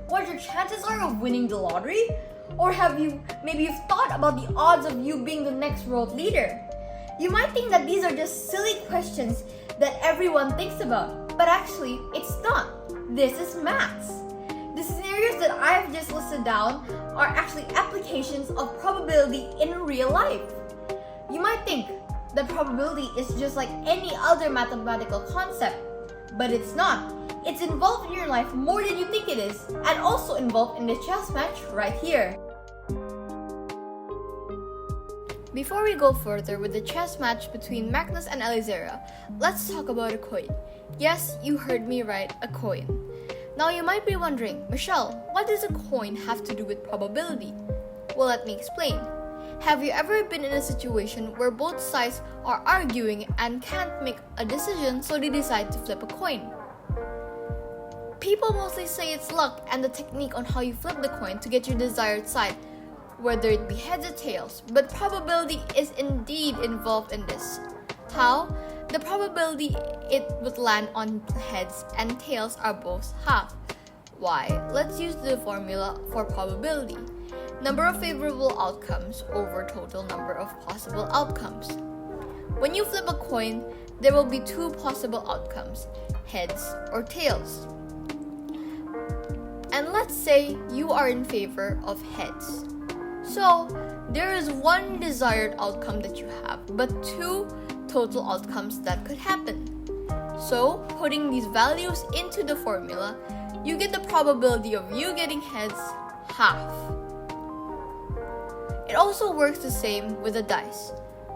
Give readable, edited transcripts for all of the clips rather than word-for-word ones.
what your chances are of winning the lottery? Or maybe you've thought about the odds of you being the next world leader? You might think that these are just silly questions that everyone thinks about, but actually, it's not. This is maths. The scenarios that I have just listed down are actually applications of probability in real life. You might think that probability is just like any other mathematical concept, but it's not. It's involved in your life more than you think it is, and also involved in the chess match right here. Before we go further with the chess match between Magnus and Alizera, let's talk about a coin. Yes, you heard me right, a coin. Now you might be wondering, Michelle, what does a coin have to do with probability? Well, let me explain. Have you ever been in a situation where both sides are arguing and can't make a decision, so they decide to flip a coin? People mostly say it's luck and the technique on how you flip the coin to get your desired side, whether it be heads or tails, but probability is indeed involved in this. How? The probability it would land on heads and tails are both half. Why? Let's use the formula for probability. Number of favorable outcomes over total number of possible outcomes. When you flip a coin, there will be two possible outcomes, heads or tails. And let's say you are in favor of heads. So, there is one desired outcome that you have, but two total outcomes that could happen. So, putting these values into the formula, you get the probability of you getting heads half. It also works the same with the dice.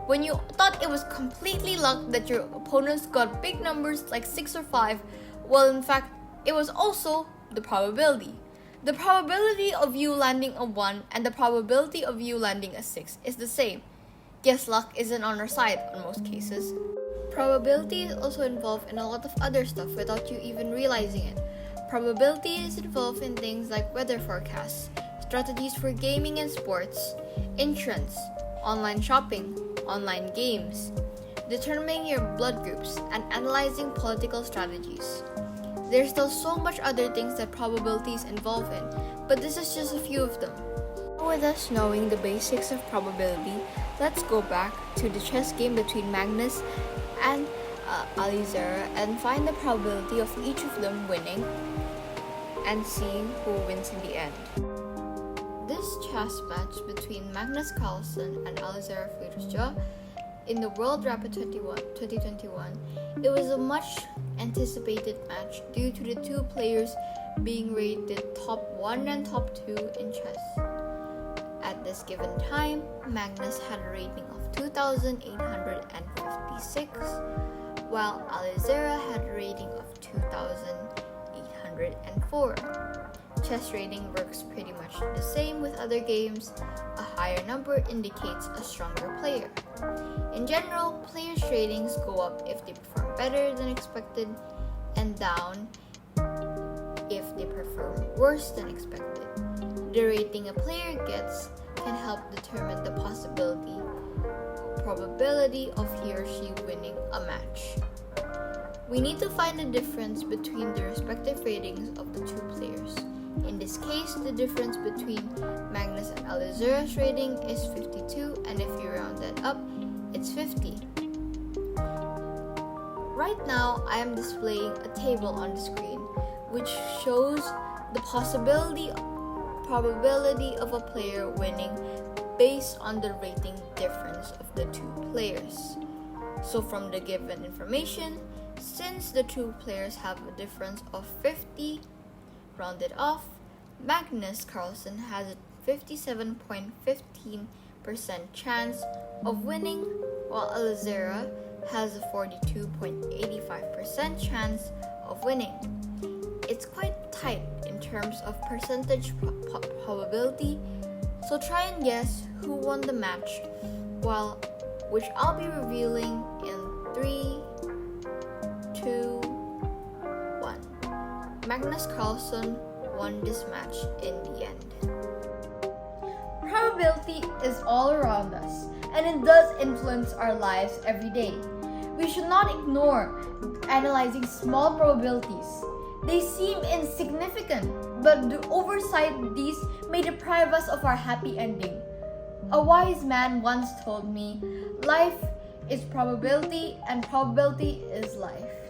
When you thought it was completely luck that your opponents got big numbers like 6 or 5, well, in fact, it was also the probability. The probability of you landing a 1 and the probability of you landing a 6 is the same. Yes, luck isn't on our side in most cases. Probability is also involved in a lot of other stuff without you even realizing it. Probability is involved in things like weather forecasts, strategies for gaming and sports, insurance, online shopping, online games, determining your blood groups, and analyzing political strategies. There's still so much other things that probability is involved in, but this is just a few of them. With us knowing the basics of probability, let's go back to the chess game between Magnus and Alizera and find the probability of each of them winning and seeing who wins in the end. This chess match between Magnus Carlsen and Alizera Firouzja in the World Rapid 2021, it was a much anticipated match due to the two players being rated top 1 and top 2 in chess. At this given time, Magnus had a rating of 2,856, while Alizera had a rating of 2,804. Chess rating works pretty much the same with other games. A higher number indicates a stronger player. In general, players' ratings go up if they perform better than expected, and down if they perform worse than expected. The rating a player gets can help determine the probability of he or she winning a match. We need to find the difference between the respective ratings of the two players. In this case, the difference between Magnus and Alizera's rating is 52, and if you round that up, it's 50. Right now, I am displaying a table on the screen which shows the probability of a player winning based on the rating difference of the two players. So from the given information, since the two players have a difference of 50, rounded off, Magnus Carlsen has a 57.15% chance of winning, while Alizera has a 42.85% chance of winning. It's quite tight in terms of percentage probability, so try and guess who won the match, which I'll be revealing in 3, 2, 1. Magnus Carlsen won this match in the end. Probability is all around us, and it does influence our lives every day. We should not ignore analyzing small probabilities. They seem insignificant, but the oversight these may deprive us of our happy ending. A wise man once told me, life is probability and probability is life.